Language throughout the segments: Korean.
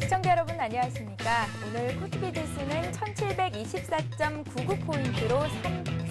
시청자 여러분 안녕하십니까? 오늘 코스피 지수는 1724.99포인트로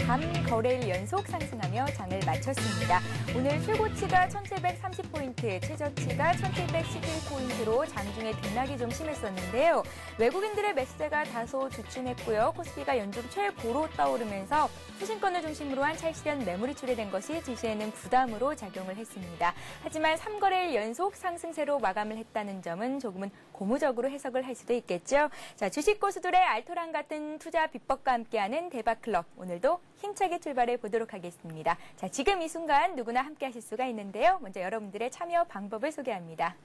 3거래일 연속 상승하며 장을 마쳤습니다. 오늘 최고치가 1730포인트, 최저치가 1711포인트로 장중에 등락이 좀 심했었는데요. 외국인들의 매수세가 다소 주춤했고요. 코스피가 연중 최고로 떠오르면서 수신권을 중심으로 한 찰실한 매물이 출회된 것이 지수에는 부담으로 작용을 했습니다. 하지만 3거래일 연속 상승세로 마감을 했다는 점은 조금은 고무적으로 해석을 할 수도 있겠죠. 자, 주식 고수들의 알토란 같은 투자 비법과 함께하는 대박클럽. 오늘도 힘차게 출발해 보도록 하겠습니다. 자, 지금 이 순간 누구나 함께 하실 수가 있는데요. 먼저 여러분들의 참여 방법을 소개합니다.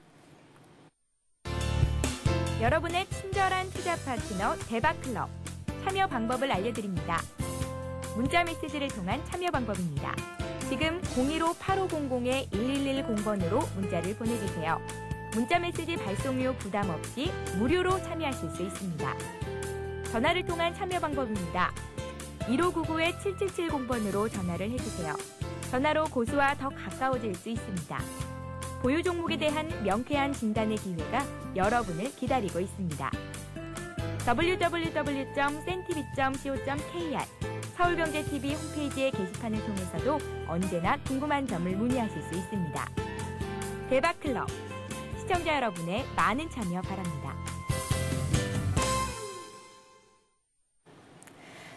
여러분의 친절한 투자 파트너 대박클럽. 참여 방법을 알려드립니다. 문자 메시지를 통한 참여 방법입니다. 지금 015-8500-1110번으로 문자를 보내주세요. 문자 메시지 발송료 부담 없이 무료로 참여하실 수 있습니다. 전화를 통한 참여 방법입니다. 1599-7770번으로 전화를 해주세요. 전화로 고수와 더 가까워질 수 있습니다. 보유 종목에 대한 명쾌한 진단의 기회가 여러분을 기다리고 있습니다. www.sentv.co.kr 서울경제TV 홈페이지의 게시판을 통해서도 언제나 궁금한 점을 문의하실 수 있습니다. 대박클럽, 시청자 여러분의 많은 참여 바랍니다.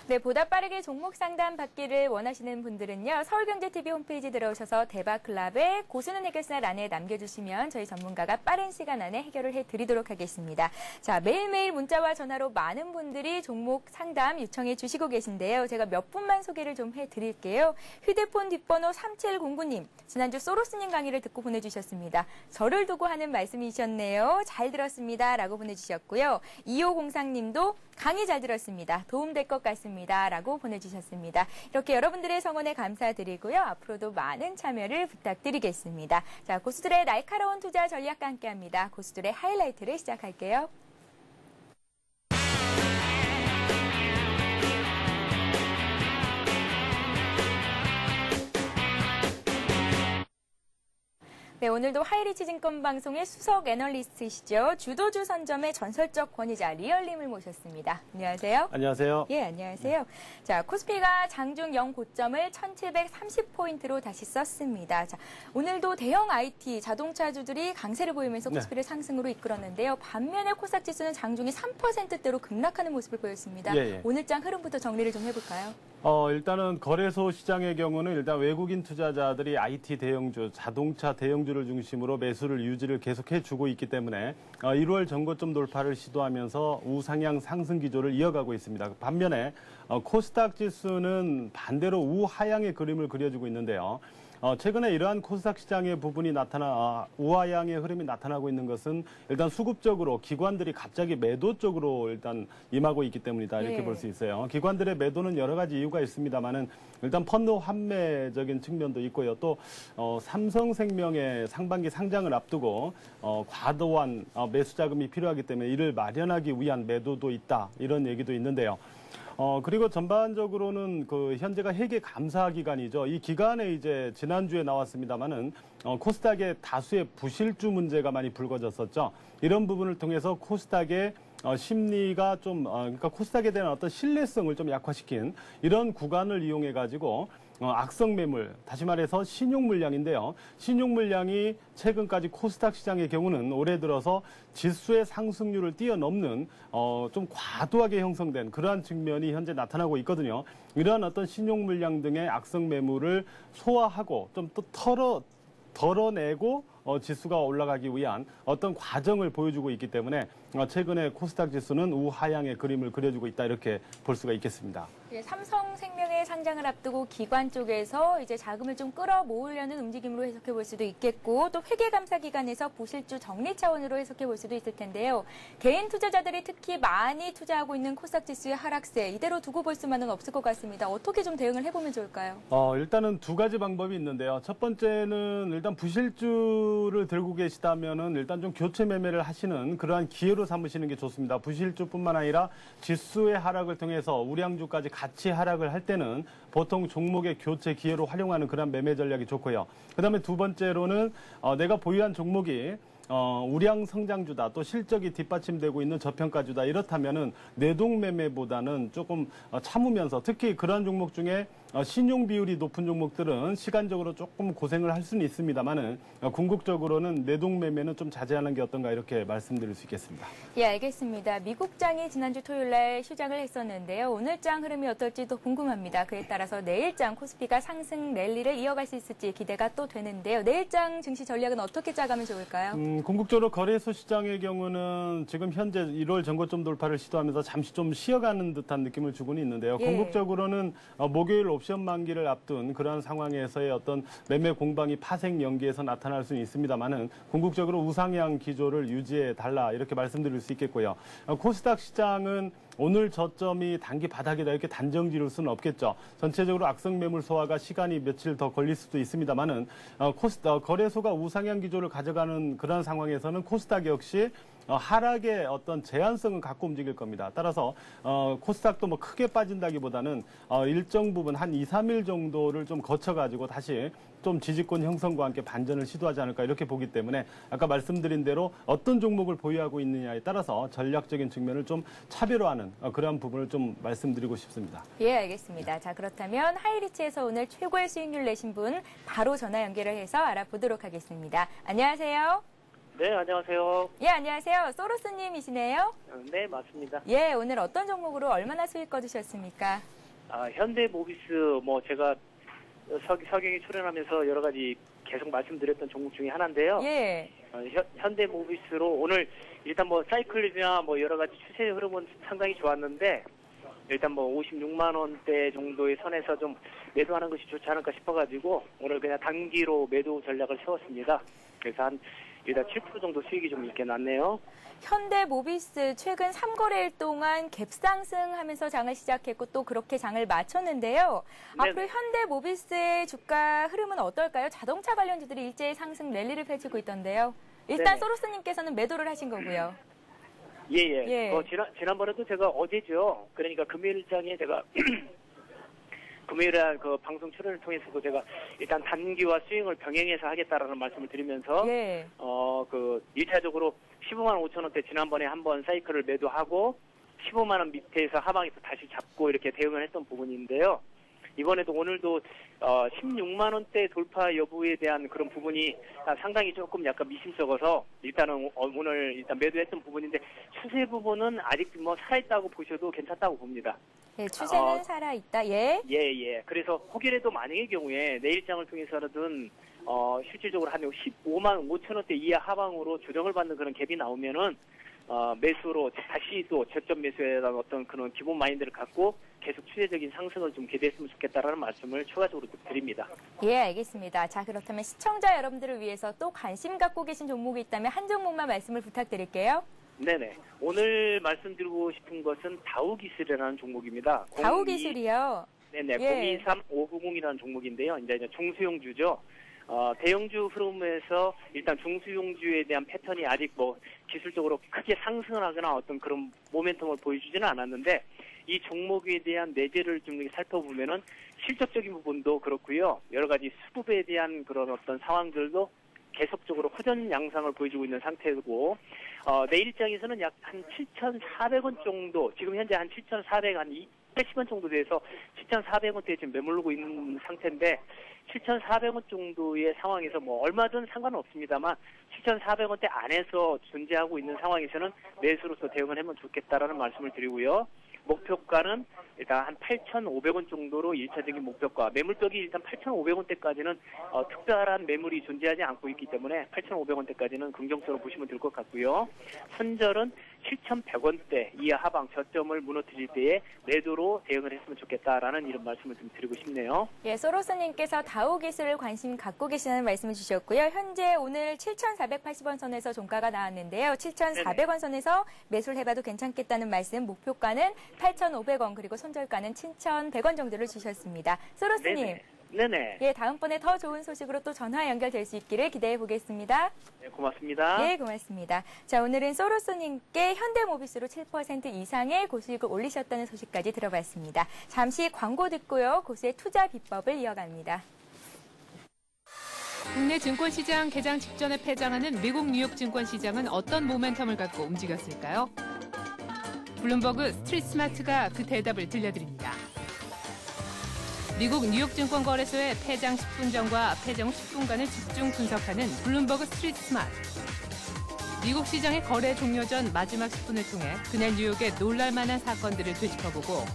네, 보다 빠르게 종목 상담 받기를 원하시는 분들은요. 서울경제TV 홈페이지 들어오셔서 대박클럽의 고수는 해결사 란에 남겨주시면 저희 전문가가 빠른 시간 안에 해결을 해드리도록 하겠습니다. 자, 매일매일 문자와 전화로 많은 분들이 종목 상담 요청해 주시고 계신데요. 제가 몇 분만 소개를 좀 해드릴게요. 휴대폰 뒷번호 3709님, 지난주 소로스님 강의를 듣고 보내주셨습니다. 저를 두고 하는 말씀이셨네요. 잘 들었습니다. 라고 보내주셨고요. 2503님도 강의 잘 들었습니다. 도움될 것 같습니다. 라고 보내주셨습니다. 이렇게 여러분들의 성원에 감사드리고요. 앞으로도 많은 참여를 부탁드리겠습니다. 자, 고수들의 날카로운 투자 전략과 함께합니다. 고수들의 하이라이트를 시작할게요. 네, 오늘도 하이리치 증권 방송의 수석 애널리스트이시죠. 주도주 선점의 전설적 권위자 리얼님을 모셨습니다. 안녕하세요. 안녕하세요. 예, 안녕하세요. 자, 코스피가 장중 영고점을 1730포인트로 다시 썼습니다. 자, 오늘도 대형 IT 자동차주들이 강세를 보이면서 코스피를 상승으로 이끌었는데요. 반면에 코스닥 지수는 장중에 3%대로 급락하는 모습을 보였습니다. 오늘장 흐름부터 정리를 좀 해볼까요? 일단은 거래소 시장의 경우는 일단 외국인 투자자들이 IT 대형주, 자동차 대형주를 중심으로 매수를 유지를 계속해 주고 있기 때문에 1월 전고점 돌파를 시도하면서 우상향 상승 기조를 이어가고 있습니다. 반면에 코스닥 지수는 반대로 우하향의 그림을 그려주고 있는데요. 최근에 이러한 코스닥 시장의 부분이 우하향의 흐름이 나타나고 있는 것은 일단 수급적으로 기관들이 갑자기 매도 쪽으로 일단 임하고 있기 때문이다. 이렇게 볼 수 있어요. 기관들의 매도는 여러 가지 이유가 있습니다만은 일단 펀드 환매적인 측면도 있고요. 또 삼성생명의 상반기 상장을 앞두고 과도한 매수 자금이 필요하기 때문에 이를 마련하기 위한 매도도 있다. 이런 얘기도 있는데요. 그리고 전반적으로는 현재가 회계 감사 기간이죠. 이 기간에 이제 지난주에 나왔습니다만은 코스닥의 다수의 부실주 문제가 많이 불거졌었죠. 이런 부분을 통해서 코스닥의 심리가 그러니까 코스닥에 대한 어떤 신뢰성을 좀 약화시킨 이런 구간을 이용해 가지고 악성 매물, 다시 말해서 신용 물량인데요. 신용 물량이 최근까지 코스닥 시장의 경우는 올해 들어서 지수의 상승률을 뛰어넘는 좀 과도하게 형성된 그러한 측면이 현재 나타나고 있거든요. 이러한 어떤 신용 물량 등의 악성 매물을 소화하고 좀 또 덜어내고 지수가 올라가기 위한 어떤 과정을 보여주고 있기 때문에 최근에 코스닥 지수는 우하향의 그림을 그려주고 있다 이렇게 볼 수가 있겠습니다. 예, 삼성생명의 상장을 앞두고 기관 쪽에서 이제 자금을 좀 끌어모으려는 움직임으로 해석해 볼 수도 있겠고 또 회계감사 기관에서 부실주 정리 차원으로 해석해 볼 수도 있을 텐데요. 개인 투자자들이 특히 많이 투자하고 있는 코스닥 지수의 하락세 이대로 두고 볼 수만은 없을 것 같습니다. 어떻게 좀 대응을 해보면 좋을까요? 일단은 두 가지 방법이 있는데요. 첫 번째는 일단 부실주를 들고 계시다면은 일단 좀 교체 매매를 하시는 그러한 기회로 삼으시는 게 좋습니다. 부실주뿐만 아니라 지수의 하락을 통해서 우량주까지 같이 하락을 할 때는 보통 종목의 교체 기회로 활용하는 그런 매매 전략이 좋고요. 그다음에 두 번째로는 내가 보유한 종목이 우량 성장주다, 또 실적이 뒷받침되고 있는 저평가주다, 이렇다면은 내동매매보다는 조금 참으면서, 특히 그러한 종목 중에 신용 비율이 높은 종목들은 시간적으로 조금 고생을 할 수는 있습니다만은 궁극적으로는 내동매매는 좀 자제하는 게 어떤가, 이렇게 말씀드릴 수 있겠습니다. 예, 알겠습니다. 미국장이 지난주 토요일 날 휴장을 했었는데요. 오늘 장 흐름이 어떨지도 궁금합니다. 그에 따라서 내일장 코스피가 상승 랠리를 이어갈 수 있을지 기대가 또 되는데요. 내일장 증시 전략은 어떻게 짜가면 좋을까요? 궁극적으로 거래소 시장의 경우는 지금 현재 1월 전고점 돌파를 시도하면서 잠시 좀 쉬어가는 듯한 느낌을 주고는 있는데요. 예. 궁극적으로는 목요일 옵션 만기를 앞둔 그러한 상황에서의 어떤 매매 공방이 파생 연기에서 나타날 수는 있습니다만은 궁극적으로 우상향 기조를 유지해 달라, 이렇게 말씀드릴 수 있겠고요. 코스닥 시장은 오늘 저점이 단기 바닥이다, 이렇게 단정 지을 수는 없겠죠. 전체적으로 악성 매물 소화가 시간이 며칠 더 걸릴 수도 있습니다만은 거래소가 우상향 기조를 가져가는 그런 상황에서는 코스닥 역시 하락의 어떤 제한성은 갖고 움직일 겁니다. 따라서 코스닥도 뭐 크게 빠진다기보다는 일정 부분 한 2, 3일 정도를 좀 거쳐가지고 다시 좀 지지권 형성과 함께 반전을 시도하지 않을까, 이렇게 보기 때문에 아까 말씀드린 대로 어떤 종목을 보유하고 있느냐에 따라서 전략적인 측면을 좀 차별화하는 그러한 부분을 좀 말씀드리고 싶습니다. 예, 알겠습니다. 자, 그렇다면 하이리치에서 오늘 최고의 수익률 내신 분 바로 전화 연결을 해서 알아보도록 하겠습니다. 안녕하세요. 네, 안녕하세요. 예, 안녕하세요. 소로스님이시네요. 네, 맞습니다. 예, 오늘 어떤 종목으로 얼마나 수익 거두셨습니까? 현대모비스, 제가 서경에 출연하면서 여러 가지 계속 말씀드렸던 종목 중에 하나인데요. 예. 현대모비스로 오늘 일단 사이클이나 여러 가지 추세 흐름은 상당히 좋았는데, 일단 56만 원대 정도의 선에서 좀 매도하는 것이 좋지 않을까 싶어가지고 오늘 그냥 단기로 매도 전략을 세웠습니다. 그래서 일단 7% 정도 수익이 좀 있게 났네요. 현대모비스 최근 3거래일 동안 갭상승하면서 장을 시작했고 또 그렇게 장을 마쳤는데요. 네네. 앞으로 현대모비스의 주가 흐름은 어떨까요? 자동차 관련주들이 일제히 상승 랠리를 펼치고 있던데요. 일단 네네. 소로스님께서는 매도를 하신 거고요. 예. 예. 지난번에도 제가 어제죠. 그러니까 금요일장에 제가 금요일에 그 방송 출연을 통해서도 제가 일단 단기와 스윙을 병행해서 하겠다라는 말씀을 드리면서 예. 1차적으로 15만 5천 원대 지난번에 한번 사이클을 매도하고 15만 원 밑에서 하방에서 다시 잡고 이렇게 대응을 했던 부분인데요. 이번에도 오늘도 16만 원대 돌파 여부에 대한 그런 부분이 상당히 조금 약간 미심쩍어서 일단은 오늘 일단 매도했던 부분인데 추세 부분은 아직 살아있다고 보셔도 괜찮다고 봅니다. 예, 추세는 살아있다. 예. 예. 그래서 혹이라도 만약의 경우에 내일장을 통해서든 실질적으로 한 15만 5천 원대 이하 하방으로 조정을 받는 그런 갭이 나오면은 매수로 다시 또 저점 매수에 대한 어떤 그런 기본 마인드를 갖고 계속 추세적인 상승을 좀 기대했으면 좋겠다라는 말씀을 추가적으로 드립니다. 예, 알겠습니다. 자, 그렇다면 시청자 여러분들을 위해서 또 관심 갖고 계신 종목이 있다면 한 종목만 말씀을 부탁드릴게요. 네네. 오늘 말씀드리고 싶은 것은 다우기술이라는 종목입니다. 다우기술이요? 네네. 예. 023590이라는 종목인데요. 이제 중수용주죠. 대형주 흐름에서 일단 중수용주에 대한 패턴이 아직 기술적으로 크게 상승을 하거나 어떤 그런 모멘텀을 보여주지는 않았는데 이 종목에 대한 내재를 좀 살펴보면은 실적적인 부분도 그렇고요. 여러 가지 수급에 대한 그런 어떤 상황들도 계속적으로 호전 양상을 보여주고 있는 상태고 내일 입장에서는 약 한 7,400원 정도 지금 현재 한 7,400, 한 280원 정도 돼서 7,400원대에 지금 매물르고 있는 상태인데 7,400원 정도의 상황에서 얼마든 상관은 없습니다만 7,400원대 안에서 존재하고 있는 상황에서는 매수로서 대응을 하면 좋겠다라는 말씀을 드리고요. 목표가는 일단 한 8,500원 정도로 1차적인 목표가, 매물벽이 일단 8,500원대까지는 특별한 매물이 존재하지 않고 있기 때문에 8,500원대까지는 긍정적으로 보시면 될 것 같고요. 손절은 7,100원대 이하 하방 저점을 무너뜨릴 때에 매도로 대응을 했으면 좋겠다라는 이런 말씀을 좀 드리고 싶네요. 예, 소로스님께서 다우기술을 관심 갖고 계시는 말씀을 주셨고요. 현재 오늘 7,480원 선에서 종가가 나왔는데요. 7,400원 선에서 매수를 해봐도 괜찮겠다는 말씀, 목표가는 8,500원 그리고 손절가는 7,100원 정도를 주셨습니다. 소로스님. 네네. 예, 다음번에 더 좋은 소식으로 또 전화 연결될 수 있기를 기대해 보겠습니다. 네, 고맙습니다. 네, 고맙습니다. 자, 오늘은 소로스님께 현대모비스로 7% 이상의 고수익을 올리셨다는 소식까지 들어봤습니다. 잠시 광고 듣고요. 고수의 투자 비법을 이어갑니다. 국내 증권시장 개장 직전에 폐장하는 미국 뉴욕 증권시장은 어떤 모멘텀을 갖고 움직였을까요? 블룸버그 스트리트 스마트가 그 대답을 들려드립니다. 미국 뉴욕 증권거래소의 폐장 10분 전과 폐장 후 10분간을 집중 분석하는 블룸버그 스트리트 스마트. 미국 시장의 거래 종료 전 마지막 10분을 통해 그날 뉴욕의 놀랄만한 사건들을 되짚어보고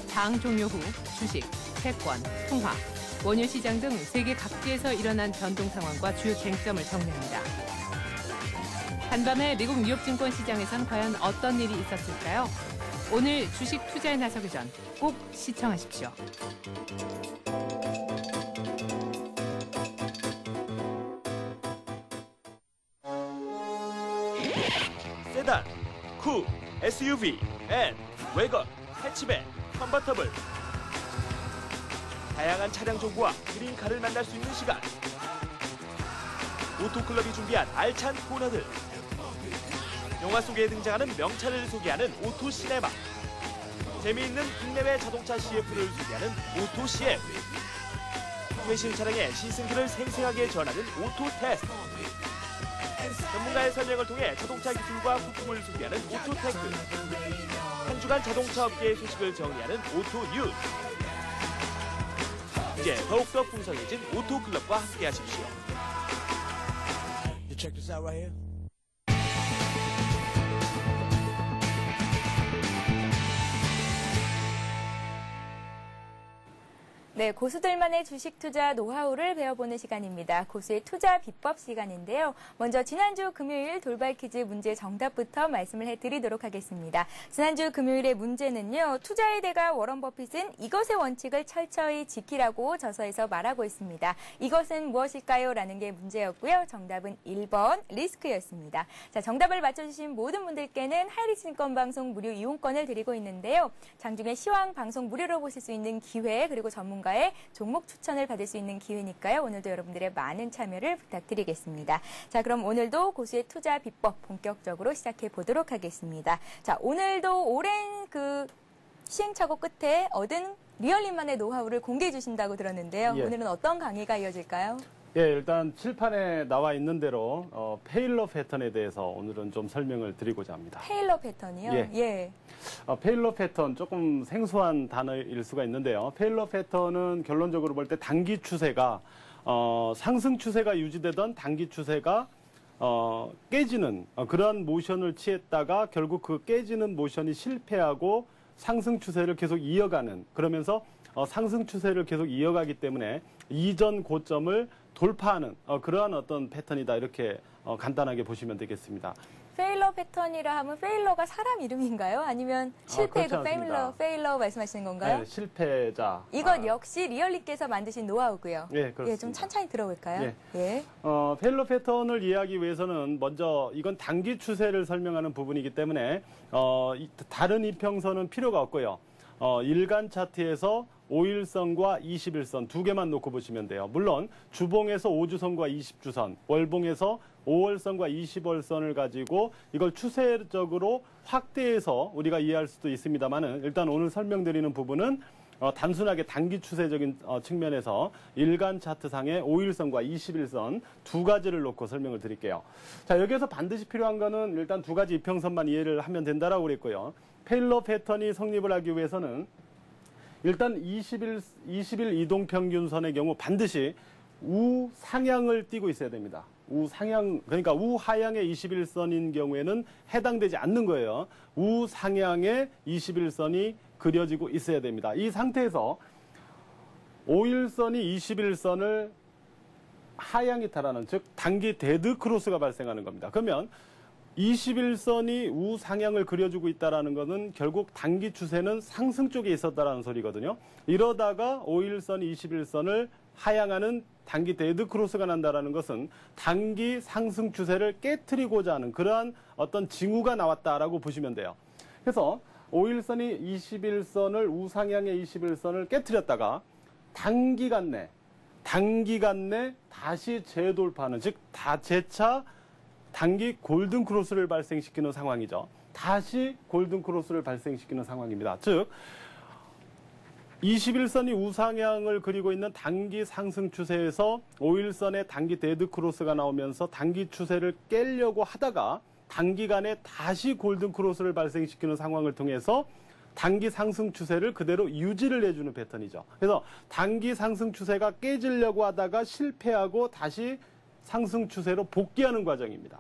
장 종료 후 주식, 채권, 통화, 원유 시장 등 세계 각지에서 일어난 변동 상황과 주요 쟁점을 정리합니다. 한밤에 미국 뉴욕 증권 시장에선 과연 어떤 일이 있었을까요? 오늘 주식 투자에 나서기 전 꼭 시청하십시오. 세단, 쿱, SUV, 앤, 웨건, 해치백, 컨버터블. 다양한 차량 정보와 그린카를 만날 수 있는 시간. 오토클럽이 준비한 알찬 코너들. 영화 속에 등장하는 명차를 소개하는 오토시네마. 재미있는 국내외 자동차 CF를 소개하는 오토CF. 최신 차량의 시승기를 생생하게 전하는 오토테스트. 전문가의 설명을 통해 자동차 기술과 부품을 소개하는 오토테크. 한 주간 자동차 업계의 소식을 정리하는 오토뉴스. 이제 더욱더 풍성해진 오토클럽과 함께하십시오. 네, 고수들만의 주식 투자 노하우를 배워보는 시간입니다. 고수의 투자 비법 시간인데요. 먼저 지난주 금요일 돌발 퀴즈 문제 정답부터 말씀을 해드리도록 하겠습니다. 지난주 금요일의 문제는요. 투자의 대가 워런 버핏은 이것의 원칙을 철저히 지키라고 저서에서 말하고 있습니다. 이것은 무엇일까요? 라는 게 문제였고요. 정답은 1번 리스크였습니다. 자, 정답을 맞춰주신 모든 분들께는 하이리증권방송 무료 이용권을 드리고 있는데요. 장중에 시황 방송 무료로 보실 수 있는 기회, 그리고 전문가의 종목 추천을 받을 수 있는 기회니까요. 오늘도 여러분들의 많은 참여를 부탁드리겠습니다. 자, 그럼 오늘도 고수의 투자 비법 본격적으로 시작해 보도록 하겠습니다. 자, 오늘도 오랜 시행착오 끝에 얻은 리얼님만의 노하우를 공개해 주신다고 들었는데요. 예. 오늘은 어떤 강의가 이어질까요? 예, 일단 칠판에 나와 있는 대로 페일러 패턴에 대해서 오늘은 좀 설명을 드리고자 합니다. 페일러 패턴이요? 예. 예. 페일러 패턴 조금 생소한 단어일 수가 있는데요. 페일러 패턴은 결론적으로 볼 때 단기 추세가 상승 추세가 유지되던 단기 추세가 깨지는 그러한 모션을 취했다가 결국 그 깨지는 모션이 실패하고 상승 추세를 계속 이어가는, 그러면서 상승 추세를 계속 이어가기 때문에 이전 고점을 돌파하는 그러한 어떤 패턴이다, 이렇게 간단하게 보시면 되겠습니다. 페일러 패턴이라 하면 페일러가 사람 이름인가요? 아니면 실패 그렇지 않습니다. 페일러 말씀하시는 건가요? 네, 실패자. 이것 역시 리얼리께서 만드신 노하우고요. 예, 그렇습니다. 예, 좀 천천히 들어볼까요? 예. 예. 페일러 패턴을 이해하기 위해서는 먼저 이건 단기 추세를 설명하는 부분이기 때문에 다른 이평선은 필요가 없고요. 일간 차트에서 5일선과 21선 두 개만 놓고 보시면 돼요. 물론 주봉에서 5주선과 20주선, 월봉에서 5월선과 20월선을 가지고 이걸 추세적으로 확대해서 우리가 이해할 수도 있습니다만은, 일단 오늘 설명드리는 부분은 단순하게 단기 추세적인 측면에서 일간 차트상의 5일선과 21선 두 가지를 놓고 설명을 드릴게요. 자, 여기에서 반드시 필요한 거는 일단 두 가지 이평선만 이해를 하면 된다라고 그랬고요. 페일러 패턴이 성립을 하기 위해서는 일단 20일 이동평균선의 경우 반드시 우상향을 띠고 있어야 됩니다. 우상향, 그러니까 우하향의 21선인 경우에는 해당되지 않는 거예요. 우상향의 21선이 그려지고 있어야 됩니다. 이 상태에서 5일선이 21선을 하향이 타라는, 즉 단기 데드 크로스가 발생하는 겁니다. 그러면 21선이 우상향을 그려주고 있다는 것은 결국 단기 추세는 상승 쪽에 있었다는 소리거든요. 이러다가 5일선, 21선을 하향하는 단기 데드 크로스가 난다는 것은 단기 상승 추세를 깨트리고자 하는 그러한 어떤 징후가 나왔다라고 보시면 돼요. 그래서 5일선이 21선을 우상향의 21선을 깨트렸다가 단기간 내 다시 재돌파하는, 즉 재차 단기 골든 크로스를 발생시키는 상황이죠. 다시 골든 크로스를 발생시키는 상황입니다. 즉 21선이 우상향을 그리고 있는 단기 상승 추세에서 5일선의 단기 데드 크로스가 나오면서 단기 추세를 깨려고 하다가 단기간에 다시 골든 크로스를 발생시키는 상황을 통해서 단기 상승 추세를 그대로 유지를 해주는 패턴이죠. 그래서 단기 상승 추세가 깨지려고 하다가 실패하고 다시 상승 추세로 복귀하는 과정입니다.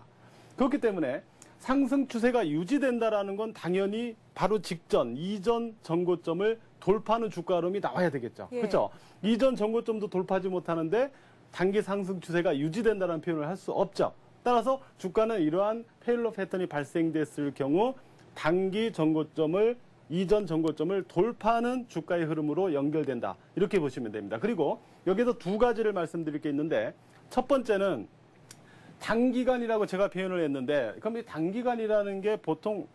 그렇기 때문에 상승 추세가 유지된다라는 건 당연히 바로 직전, 이전 전고점을 돌파하는 주가 흐름이 나와야 되겠죠. 예. 그렇죠? 이전 전고점도 돌파하지 못하는데 단기 상승 추세가 유지된다는 표현을 할 수 없죠. 따라서 주가는 이러한 페일러 패턴이 발생됐을 경우 단기 전고점을 이전 전고점을 돌파하는 주가의 흐름으로 연결된다. 이렇게 보시면 됩니다. 그리고 여기서 두 가지를 말씀드릴 게 있는데 첫 번째는 단기간이라고 제가 표현을 했는데 그럼 이 단기간이라는 게 보통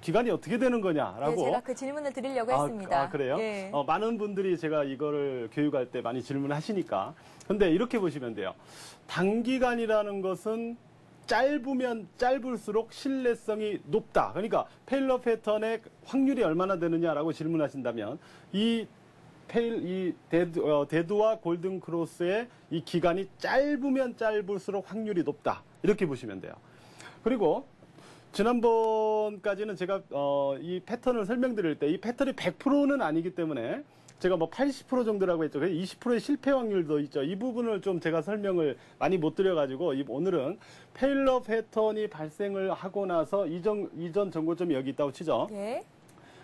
기간이 어떻게 되는 거냐라고. 네, 제가 그 질문을 드리려고 했습니다. 그래요? 예. 많은 분들이 제가 이거를 교육할 때 많이 질문을 하시니까. 근데 이렇게 보시면 돼요. 단기간이라는 것은 짧으면 짧을수록 신뢰성이 높다. 그러니까 페일러 패턴의 확률이 얼마나 되느냐라고 질문하신다면 이 데드와 골든 크로스의 이 기간이 짧으면 짧을수록 확률이 높다. 이렇게 보시면 돼요. 그리고 지난번까지는 제가 이 패턴을 설명드릴 때 이 패턴이 100%는 아니기 때문에 제가 뭐 80% 정도라고 했죠. 20%의 실패 확률도 있죠. 이 부분을 좀 제가 설명을 많이 못 드려가지고 오늘은 페일러 패턴이 발생을 하고 나서 이전 전고점이 여기 있다고 치죠. 예.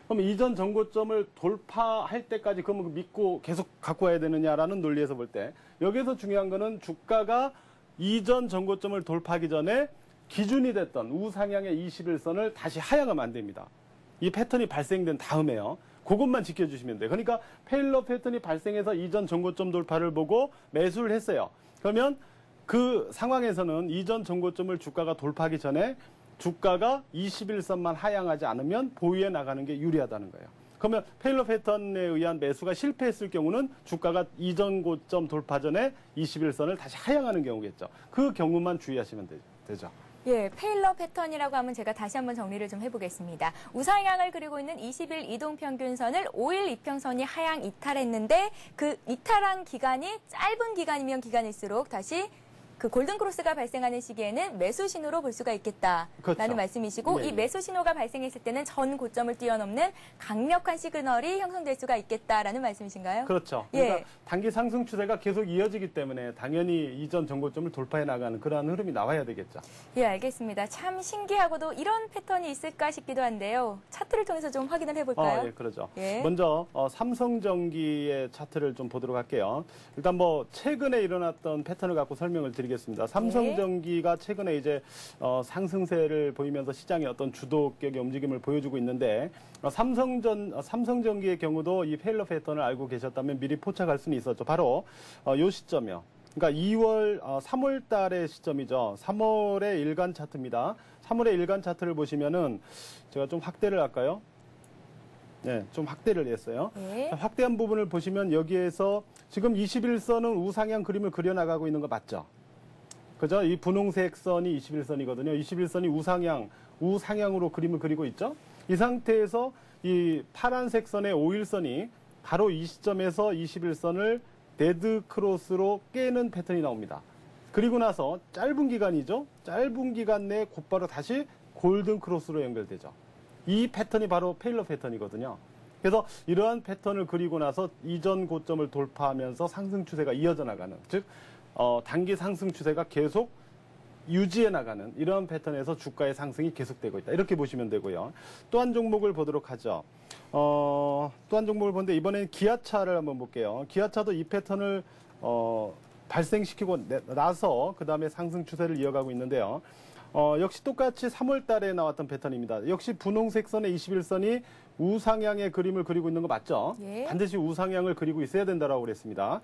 그럼 이전 전고점을 돌파할 때까지 그러면 믿고 계속 갖고 와야 되느냐라는 논리에서 볼 때 여기서 중요한 거는 주가가 이전 전고점을 돌파하기 전에 기준이 됐던 우상향의 21선을 다시 하향하면 안 됩니다. 이 패턴이 발생된 다음에요. 그것만 지켜주시면 돼요. 그러니까 페일러 패턴이 발생해서 이전 전고점 돌파를 보고 매수를 했어요. 그러면 그 상황에서는 이전 전고점을 주가가 돌파하기 전에 주가가 21선만 하향하지 않으면 보유해 나가는 게 유리하다는 거예요. 그러면 페일러 패턴에 의한 매수가 실패했을 경우는 주가가 이전 고점 돌파 전에 21선을 다시 하향하는 경우겠죠. 그 경우만 주의하시면 되죠. 예, 페일러 패턴이라고 하면 제가 다시 한번 정리를 좀 해보겠습니다. 우상향을 그리고 있는 20일 이동평균선을 5일 이평선이 하향 이탈했는데 그 이탈한 기간이 짧은 기간이면 기간일수록 다시 그 골든크로스가 발생하는 시기에는 매수 신호로 볼 수가 있겠다라는 그렇죠. 말씀이시고 네, 이 매수 신호가 발생했을 때는 전 고점을 뛰어넘는 강력한 시그널이 형성될 수가 있겠다라는 말씀이신가요? 그렇죠. 예. 그러니까 단기 상승 추세가 계속 이어지기 때문에 당연히 이전 전고점을 돌파해 나가는 그러한 흐름이 나와야 되겠죠. 예, 알겠습니다. 참 신기하고도 이런 패턴이 있을까 싶기도 한데요. 차트를 통해서 좀 확인을 해볼까요? 예, 그러죠. 예. 먼저 삼성전기의 차트를 좀 보도록 할게요. 일단 뭐 최근에 일어났던 패턴을 갖고 설명을 드리겠습니다. 삼성전기가 최근에 이제 상승세를 보이면서 시장의 어떤 주도격의 움직임을 보여주고 있는데 삼성전기의 경우도 이 페일러 패턴을 알고 계셨다면 미리 포착할 수는 있었죠. 바로 요 시점이요. 그러니까 3월 달의 시점이죠. 3월의 일간 차트입니다. 3월의 일간 차트를 보시면은 제가 좀 확대를 할까요? 네, 좀 확대를 했어요. 예. 확대한 부분을 보시면 여기에서 지금 21선은 우상향 그림을 그려나가고 있는 거 맞죠? 그죠? 이 분홍색 선이 21선이거든요. 21선이 우상향으로 그림을 그리고 있죠? 이 상태에서 이 파란색 선의 5일선이 바로 이 시점에서 21선을 데드 크로스로 깨는 패턴이 나옵니다. 그리고 나서 짧은 기간이죠? 짧은 기간 내에 곧바로 다시 골든 크로스로 연결되죠. 이 패턴이 바로 페일러 패턴이거든요. 그래서 이러한 패턴을 그리고 나서 이전 고점을 돌파하면서 상승 추세가 이어져 나가는, 즉 단기 상승 추세가 계속 유지해 나가는 이러한 패턴에서 주가의 상승이 계속되고 있다. 이렇게 보시면 되고요. 또 한 종목을 보도록 하죠. 또 한 종목을 보는데 이번에는 기아차를 한번 볼게요. 기아차도 이 패턴을 발생시키고 나서 그 다음에 상승 추세를 이어가고 있는데요. 역시 똑같이 3월 달에 나왔던 패턴입니다. 역시 분홍색 선의 21선이 우상향의 그림을 그리고 있는 거 맞죠? 예. 반드시 우상향을 그리고 있어야 된다고 그랬습니다.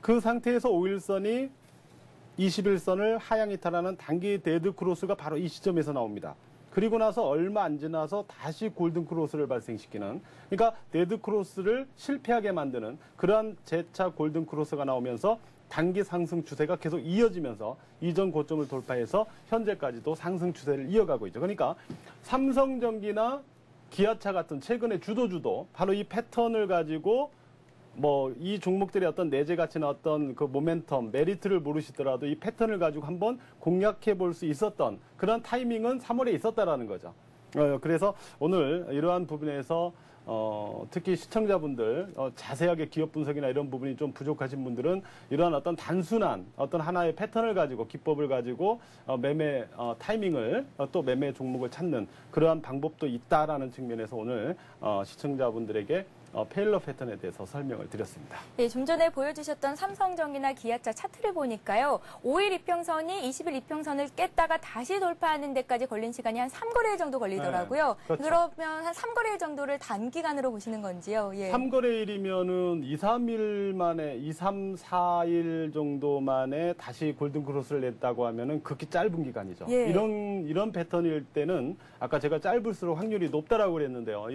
그 상태에서 5일선이 21선을 하향 이탈하는 단기 데드 크로스가 바로 이 시점에서 나옵니다. 그리고 나서 얼마 안 지나서 다시 골든 크로스를 발생시키는, 그러니까 데드 크로스를 실패하게 만드는 그러한 재차 골든 크로스가 나오면서 단기 상승 추세가 계속 이어지면서 이전 고점을 돌파해서 현재까지도 상승 추세를 이어가고 있죠. 그러니까 삼성전기나 기아차 같은 최근의 주도 바로 이 패턴을 가지고 뭐 이 종목들의 어떤 내재 가치나 어떤 그 모멘텀, 메리트를 모르시더라도 이 패턴을 가지고 한번 공략해 볼 수 있었던 그런 타이밍은 3월에 있었다라는 거죠. 그래서 오늘 이러한 부분에서 특히 시청자분들 자세하게 기업 분석이나 이런 부분이 좀 부족하신 분들은 이러한 어떤 단순한 어떤 하나의 패턴을 가지고 기법을 가지고 매매 타이밍을 또 매매 종목을 찾는 그러한 방법도 있다라는 측면에서 오늘 시청자분들에게 페일러 패턴에 대해서 설명을 드렸습니다. 네, 좀 전에 보여주셨던 삼성전기나 기아차 차트를 보니까요. 5일 이평선이 20일 이평선을 깼다가 다시 돌파하는 데까지 걸린 시간이 한 3거래일 정도 걸리더라고요. 네, 그렇죠. 그러면 한 3거래일 정도를 단기간으로 보시는 건지요? 예. 3거래일이면은 2, 3일 만에 2, 3, 4일 정도 만에 다시 골든크로스를 냈다고 하면은 극히 짧은 기간이죠. 예. 이런 패턴일 때는 아까 제가 짧을수록 확률이 높다라고 그랬는데요.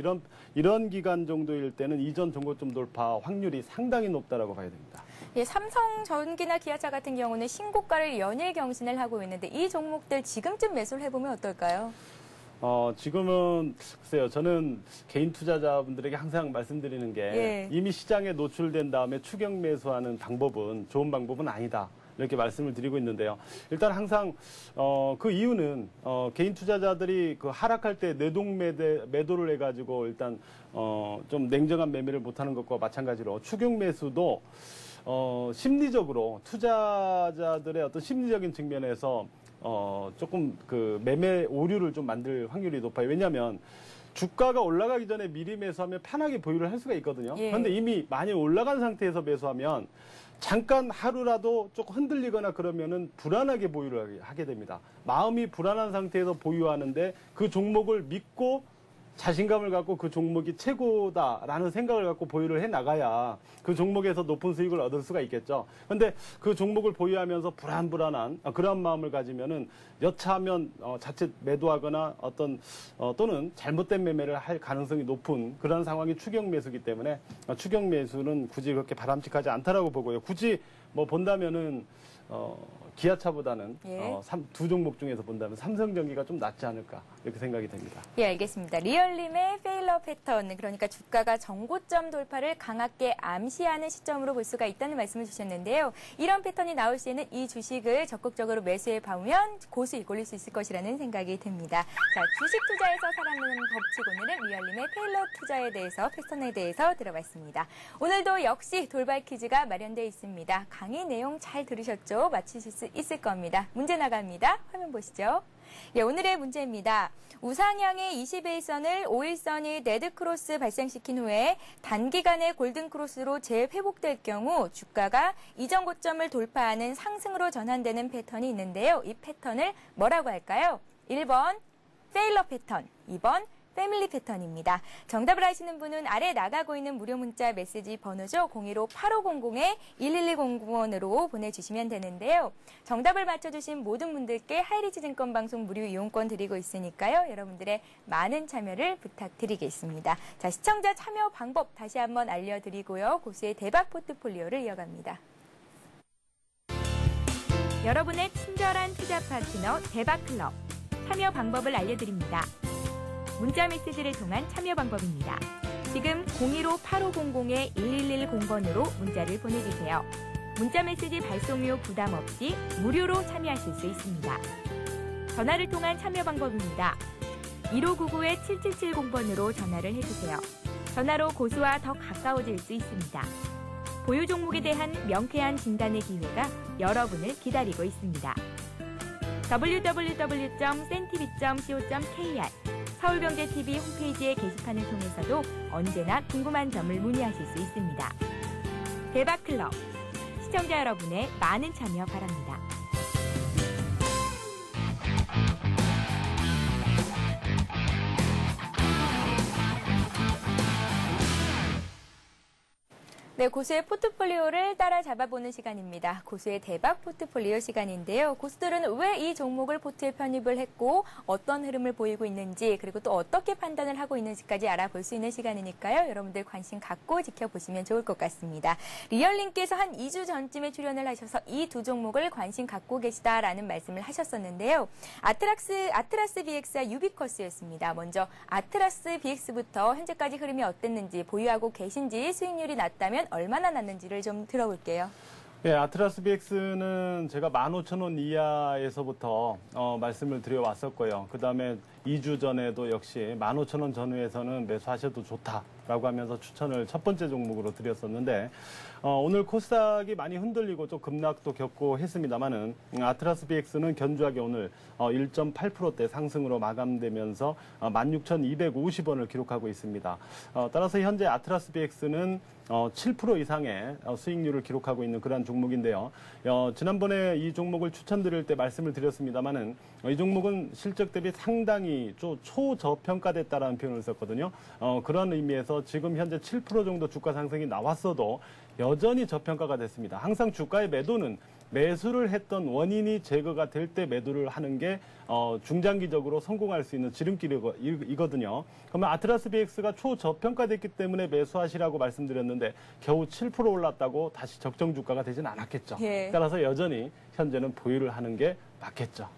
이런 기간 정도일 때는 이전 종고점 돌파 확률이 상당히 높다라고 봐야 됩니다. 예, 삼성전기나 기아차 같은 경우는 신고가를 연일 경신을 하고 있는데 이 종목들 지금쯤 매수를 해보면 어떨까요? 지금은 글쎄요. 저는 개인 투자자분들에게 항상 말씀드리는 게 예. 이미 시장에 노출된 다음에 추격 매수하는 방법은 좋은 방법은 아니다. 이렇게 말씀을 드리고 있는데요. 일단 항상 그 이유는 개인 투자자들이 그 하락할 때 내동 매도를 해가지고 일단 좀 냉정한 매매를 못하는 것과 마찬가지로 추격 매수도 심리적으로 투자자들의 어떤 심리적인 측면에서 조금 그 매매 오류를 좀 만들 확률이 높아요. 왜냐하면 주가가 올라가기 전에 미리 매수하면 편하게 보유를 할 수가 있거든요. 예. 그런데 이미 많이 올라간 상태에서 매수하면 잠깐 하루라도 조금 흔들리거나 그러면은 불안하게 보유를 하게 됩니다. 마음이 불안한 상태에서 보유하는데 그 종목을 믿고 자신감을 갖고 그 종목이 최고다라는 생각을 갖고 보유를 해 나가야 그 종목에서 높은 수익을 얻을 수가 있겠죠. 그런데 그 종목을 보유하면서 불안한 그런 마음을 가지면은 여차하면 자칫 매도하거나 또는 잘못된 매매를 할 가능성이 높은 그런 상황이 추격 매수기 때문에 추격 매수는 굳이 그렇게 바람직하지 않다라고 보고요. 굳이 뭐 본다면은 기아차보다는 예. 두 종목 중에서 본다면 삼성전기가 좀 낫지 않을까 이렇게 생각이 됩니다. 예, 알겠습니다. 리얼님의 페일러 패턴, 그러니까 주가가 정고점 돌파를 강하게 암시하는 시점으로 볼 수가 있다는 말씀을 주셨는데요. 이런 패턴이 나올 시에는 이 주식을 적극적으로 매수해 봐면 고수익 올릴 수 있을 것이라는 생각이 듭니다. 자, 주식 투자에서 살아남는 법칙, 오늘은 리얼님의 페일러 투자에 대해서, 패턴에 대해서 들어봤습니다. 오늘도 역시 돌발 퀴즈가 마련되어 있습니다. 강의 내용 잘 들으셨죠? 맞히실 수 있을 겁니다. 문제 나갑니다. 화면 보시죠. 예, 오늘의 문제입니다. 우상향의 21선을 5일선이 레드크로스 발생시킨 후에 단기간에 골든크로스로 재회복될 경우 주가가 이전 고점을 돌파하는 상승으로 전환되는 패턴이 있는데요. 이 패턴을 뭐라고 할까요? 1번 페일러 패턴, 2번 패밀리 패턴입니다. 정답을 아시는 분은 아래 나가고 있는 무료 문자 메시지 번호죠. 015-8500-1110번으로 보내주시면 되는데요. 정답을 맞춰주신 모든 분들께 하이리츠증권 방송 무료 이용권 드리고 있으니까요. 여러분들의 많은 참여를 부탁드리겠습니다. 자, 시청자 참여 방법 다시 한번 알려드리고요. 고수의 대박 포트폴리오를 이어갑니다. 여러분의 친절한 투자 파트너 대박클럽. 참여 방법을 알려드립니다. 문자 메시지를 통한 참여 방법입니다. 지금 015-8500-1110번으로 문자를 보내주세요. 문자 메시지 발송료 부담 없이 무료로 참여하실 수 있습니다. 전화를 통한 참여 방법입니다. 1599-7770번으로 전화를 해주세요. 전화로 고수와 더 가까워질 수 있습니다. 보유 종목에 대한 명쾌한 진단의 기회가 여러분을 기다리고 있습니다. www.cntv.co.kr 서울경제TV 홈페이지의 게시판을 통해서도 언제나 궁금한 점을 문의하실 수 있습니다. 대박클럽, 시청자 여러분의 많은 참여 바랍니다. 네, 고수의 포트폴리오를 따라 잡아보는 시간입니다. 고수의 대박 포트폴리오 시간인데요. 고수들은 왜 이 종목을 포트에 편입을 했고 어떤 흐름을 보이고 있는지 그리고 또 어떻게 판단을 하고 있는지까지 알아볼 수 있는 시간이니까요. 여러분들 관심 갖고 지켜보시면 좋을 것 같습니다. 리얼님께서 한 2주 전쯤에 출연을 하셔서 이 두 종목을 관심 갖고 계시다라는 말씀을 하셨었는데요. 아트라스 BX와 유비커스였습니다. 먼저 아트라스 BX부터 현재까지 흐름이 어땠는지 보유하고 계신지 수익률이 낮다면 얼마나 났는지를 좀 들어볼게요. 예, 아트라스 BX는 제가 15,000원 이하에서부터 말씀을 드려왔었고요. 그 다음에 2주 전에도 역시 15,000원 전후에서는 매수하셔도 좋다라고 하면서 추천을 첫 번째 종목으로 드렸었는데 오늘 코스닥이 많이 흔들리고 좀 급락도 겪고 했습니다만은 아트라스 BX는 견주하게 오늘 1.8%대 상승으로 마감되면서 16,250원을 기록하고 있습니다. 따라서 현재 아트라스 BX는 7% 이상의 수익률을 기록하고 있는 그러한 종목인데요. 지난번에 이 종목을 추천드릴 때 말씀을 드렸습니다만은 이 종목은 실적 대비 상당히 초저평가됐다라는 표현을 썼거든요. 그런 의미에서 지금 현재 7% 정도 주가 상승이 나왔어도 여전히 저평가가 됐습니다. 항상 주가의 매도는 매수를 했던 원인이 제거가 될 때 매도를 하는 게 중장기적으로 성공할 수 있는 지름길이거든요. 그러면 아트라스 BX가 초저평가됐기 때문에 매수하시라고 말씀드렸는데 겨우 7% 올랐다고 다시 적정 주가가 되진 않았겠죠. 예. 따라서 여전히 현재는 보유를 하는 게 맞겠죠.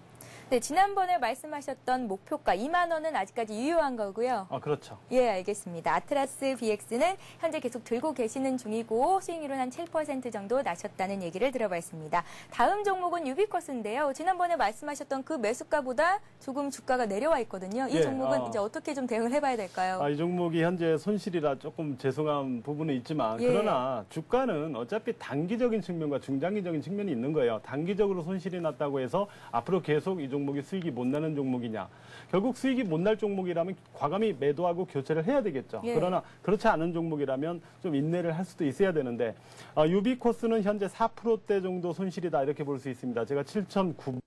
네, 지난번에 말씀하셨던 목표가 2만 원은 아직까지 유효한 거고요. 그렇죠. 예, 알겠습니다. 아트라스 BX는 현재 계속 들고 계시는 중이고 수익률은 한 7% 정도 나셨다는 얘기를 들어봤습니다. 다음 종목은 유비쿼스인데요. 지난번에 말씀하셨던 그 매수가보다 조금 주가가 내려와 있거든요. 이 예, 종목은 이제 어떻게 좀 대응을 해봐야 될까요? 이 종목이 현재 손실이라 조금 죄송한 부분은 있지만 예. 그러나 주가는 어차피 단기적인 측면과 중장기적인 측면이 있는 거예요. 단기적으로 손실이 났다고 해서 앞으로 계속 이 종목이 수익이 못 나는 종목이냐. 결국 수익이 못 날 종목이라면 과감히 매도하고 교체를 해야 되겠죠. 예. 그러나 그렇지 않은 종목이라면 좀 인내를 할 수도 있어야 되는데 유비코스는 현재 4%대 정도 손실이다 이렇게 볼 수 있습니다. 제가 7,900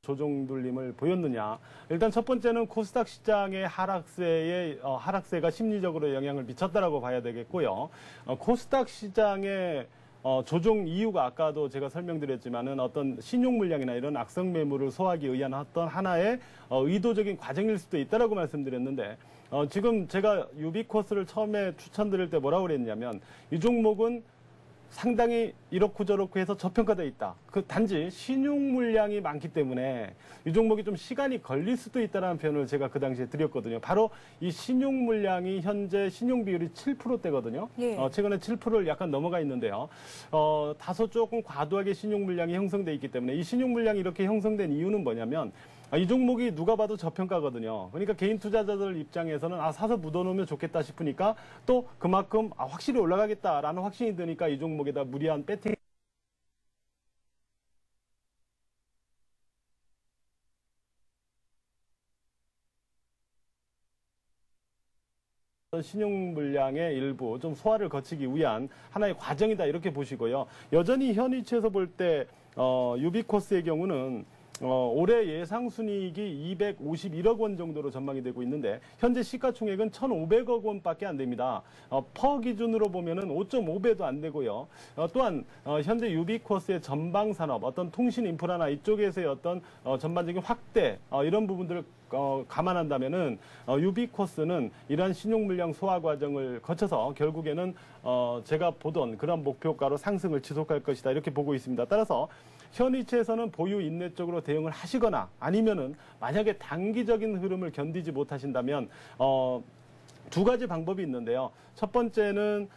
조정돌림을 보였느냐. 일단 첫 번째는 코스닥 시장의 하락세가 심리적으로 영향을 미쳤다라고 봐야 되겠고요. 코스닥 시장의 조정 이유가 아까도 제가 설명드렸지만은 어떤 신용 물량이나 이런 악성 매물을 소화하기 위한 어떤 하나의 의도적인 과정일 수도 있다라고 말씀드렸는데 지금 제가 유비코스를 처음에 추천드릴 때 뭐라고 그랬냐면 이 종목은 상당히 이렇고 저렇고 해서 저평가되어 있다. 단지 신용 물량이 많기 때문에 이 종목이 좀 시간이 걸릴 수도 있다는 표현을 제가 그 당시에 드렸거든요. 바로 이 신용 물량이 현재 신용 비율이 7%대거든요. 예. 최근에 7%를 약간 넘어가 있는데요. 다소 조금 과도하게 신용 물량이 형성돼 있기 때문에 이 신용 물량이 이렇게 형성된 이유는 뭐냐면 이 종목이 누가 봐도 저평가거든요. 그러니까 개인 투자자들 입장에서는 사서 묻어놓으면 좋겠다 싶으니까 또 그만큼 확실히 올라가겠다라는 확신이 드니까 이 종목에다 무리한 배팅 신용 물량의 일부 좀 소화를 거치기 위한 하나의 과정이다 이렇게 보시고요. 여전히 현 위치에서 볼 때 유비코스의 경우는 올해 예상 순이익이 251억 원 정도로 전망이 되고 있는데 현재 시가총액은 1,500억 원밖에 안 됩니다. 퍼 기준으로 보면은 5.5배도 안 되고요. 또한 현재 유비코스의 전방 산업, 어떤 통신 인프라나 이쪽에서의 어떤 전반적인 확대 이런 부분들을 감안한다면은 유비코스는 이러한 신용 물량 소화 과정을 거쳐서 결국에는 제가 보던 그런 목표가로 상승을 지속할 것이다 이렇게 보고 있습니다. 따라서 현 위치에서는 보유 인내 쪽으로 대응을 하시거나 아니면은 만약에 단기적인 흐름을 견디지 못하신다면 두 가지 방법이 있는데요. 첫 번째는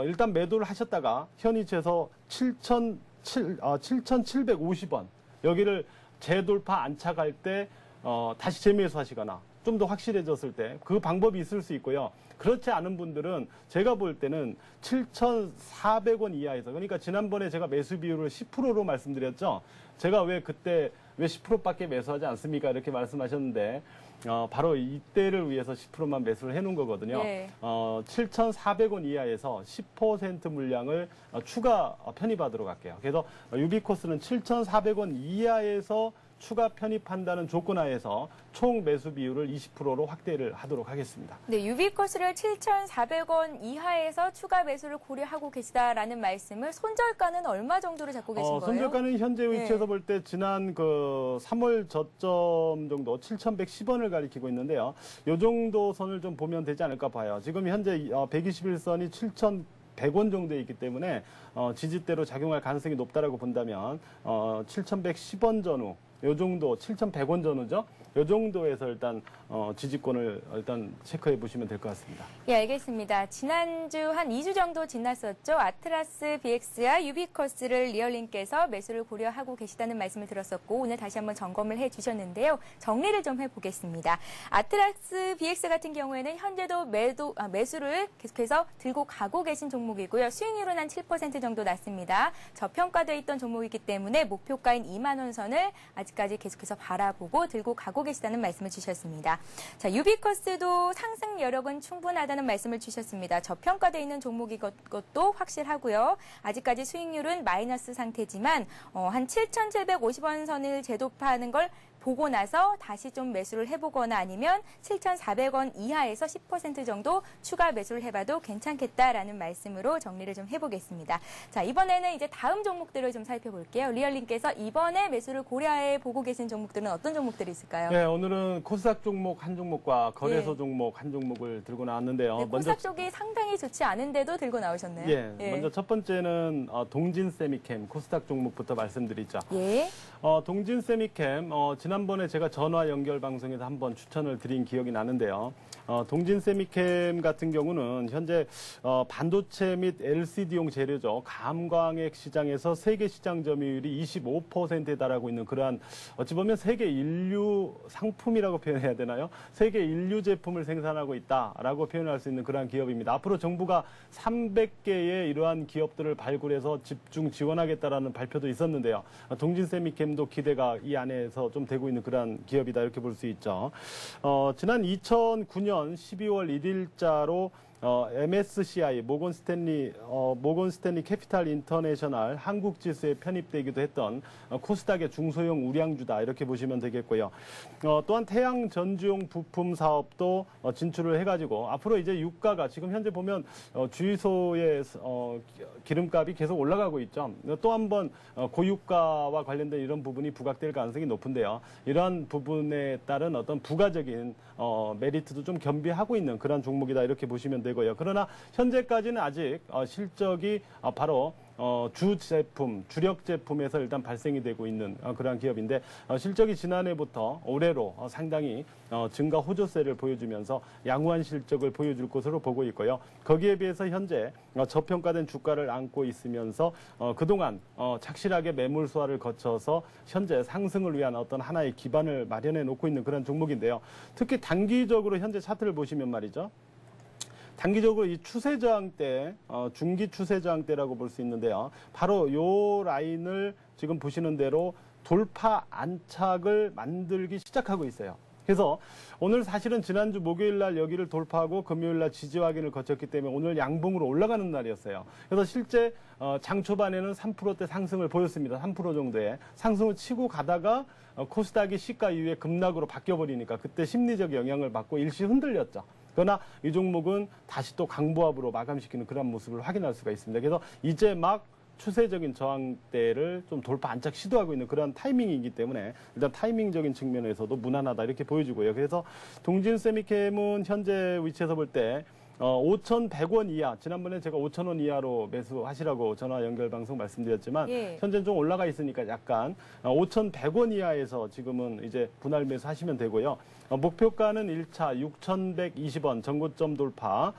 일단 매도를 하셨다가 현 위치에서 7,750원 여기를 재돌파 안착할 때 다시 재매수하시거나 좀 더 확실해졌을 때 그 방법이 있을 수 있고요. 그렇지 않은 분들은 제가 볼 때는 7,400원 이하에서 그러니까 지난번에 제가 매수 비율을 10%로 말씀드렸죠. 제가 그때 왜 10%밖에 매수하지 않습니까? 이렇게 말씀하셨는데 바로 이때를 위해서 10%만 매수를 해놓은 거거든요. 예. 7,400원 이하에서 10% 물량을 추가 편입하도록 할게요. 그래서 유비코스는 7,400원 이하에서 추가 편입한다는 조건 하에서 총 매수 비율을 20%로 확대를 하도록 하겠습니다. 네, 유비코스를 7,400원 이하에서 추가 매수를 고려하고 계시다라는 말씀을 손절가는 얼마 정도로 잡고 계신 거예요? 손절가는 현재 위치에서 볼 때 지난 3월 저점 정도 7,110원을 가리키고 있는데요. 이 정도 선을 좀 보면 되지 않을까 봐요. 지금 현재 121선이 7,100원 정도에 있기 때문에 지지대로 작용할 가능성이 높다라고 본다면 7,110원 전후 요 정도 7,100원 전후죠. 요 정도에서 일단 지지권을 일단 체크해 보시면 될 것 같습니다. 예, 알겠습니다. 지난주 한 2주 정도 지났었죠. 아트라스 BX와 유비커스를 리얼님께서 매수를 고려하고 계시다는 말씀을 들었었고 오늘 다시 한번 점검을 해주셨는데요. 정리를 좀 해보겠습니다. 아트라스 BX 같은 경우에는 현재도 매수를 계속해서 들고 가고 계신 종목이고요. 수익률은 한 7% 정도 났습니다. 저평가되어 있던 종목이기 때문에 목표가인 2만 원 선을 아직까지 계속해서 바라보고 들고 가고 계시다는 말씀을 주셨습니다. 자, 유비커스도 상승 여력은 충분하다는 말씀을 주셨습니다. 저평가되어 있는 종목인 것도 확실하고요. 아직까지 수익률은 마이너스 상태지만 한 7,750원 선을 재도파하는 걸 보고 나서 다시 좀 매수를 해보거나 아니면 7,400원 이하에서 10% 정도 추가 매수를 해봐도 괜찮겠다라는 말씀으로 정리를 좀 해보겠습니다. 자, 이번에는 이제 다음 종목들을 좀 살펴볼게요. 리얼님께서 이번에 매수를 고려해 보고 계신 종목들은 어떤 종목들이 있을까요? 네, 오늘은 코스닥 종목 한 종목과 거래소 예. 종목 한 종목을 들고 나왔는데요. 네, 코스닥 쪽이 상당히 좋지 않은데도 들고 나오셨네요. 예, 먼저 첫 번째는 동진 세미캠 코스닥 종목부터 말씀드리죠. 예. 동진 세미캠 지난번에 제가 전화 연결 방송에서 한번 추천을 드린 기억이 나는데요. 동진 세미캠 같은 경우는 현재 반도체 및 LCD용 재료죠. 감광액 시장에서 세계 시장 점유율이 25%에 달하고 있는 그러한 어찌 보면 세계 인류 상품이라고 표현해야 되나요? 세계 인류 제품을 생산하고 있다라고 표현할 수 있는 그러한 기업입니다. 앞으로 정부가 300개의 이러한 기업들을 발굴해서 집중 지원하겠다라는 발표도 있었는데요. 동진 세미캠도 기대가 이 안에서 좀 되고 있는 그러한 기업이다 이렇게 볼 수 있죠. 지난 2009년 12월 1일자로 MSCI 모건 스탠리 캐피탈 인터내셔널 한국 지수에 편입되기도 했던 코스닥의 중소형 우량주다 이렇게 보시면 되겠고요. 또한 태양 전지용 부품 사업도 진출을 해가지고 앞으로 이제 유가가 지금 현재 보면 주유소의 기름값이 계속 올라가고 있죠. 또 한 번 고유가와 관련된 이런 부분이 부각될 가능성이 높은데요. 이러한 부분에 따른 어떤 부가적인 메리트도 좀 겸비하고 있는 그런 종목이다 이렇게 보시면 되고요. 그러나 현재까지는 아직 실적이 바로 주 제품, 주력 제품에서 일단 발생이 되고 있는 그러한 기업인데 실적이 지난해부터 올해로 상당히 증가 호조세를 보여주면서 양호한 실적을 보여줄 것으로 보고 있고요. 거기에 비해서 현재 저평가된 주가를 안고 있으면서 그동안 착실하게 매물 소화를 거쳐서 현재 상승을 위한 어떤 하나의 기반을 마련해 놓고 있는 그런 종목인데요. 특히 단기적으로 현재 차트를 보시면 말이죠. 단기적으로 이 추세 저항대, 중기 추세 저항대라고 볼 수 있는데요. 바로 요 라인을 지금 보시는 대로 돌파 안착을 만들기 시작하고 있어요. 그래서 오늘 사실은 지난주 목요일 날 여기를 돌파하고 금요일 날 지지 확인을 거쳤기 때문에 오늘 양봉으로 올라가는 날이었어요. 그래서 실제 장 초반에는 3%대 상승을 보였습니다. 3% 정도의 상승을 치고 가다가 코스닥이 시가 이후에 급락으로 바뀌어버리니까 그때 심리적 영향을 받고 일시 흔들렸죠. 그러나 이 종목은 다시 또 강보합으로 마감시키는 그런 모습을 확인할 수가 있습니다. 그래서 이제 막 추세적인 저항대를 좀 돌파 안착 시도하고 있는 그런 타이밍이기 때문에 일단 타이밍적인 측면에서도 무난하다 이렇게 보여주고요. 그래서 동진 세미캠은 현재 위치에서 볼 때 5,100원 이하, 지난번에 제가 5,000원 이하로 매수하시라고 전화 연결 방송 말씀드렸지만 예. 현재는 좀 올라가 있으니까 약간 5,100원 이하에서 지금은 이제 분할 매수하시면 되고요. 목표가는 1차 6,120원 전고점 돌파,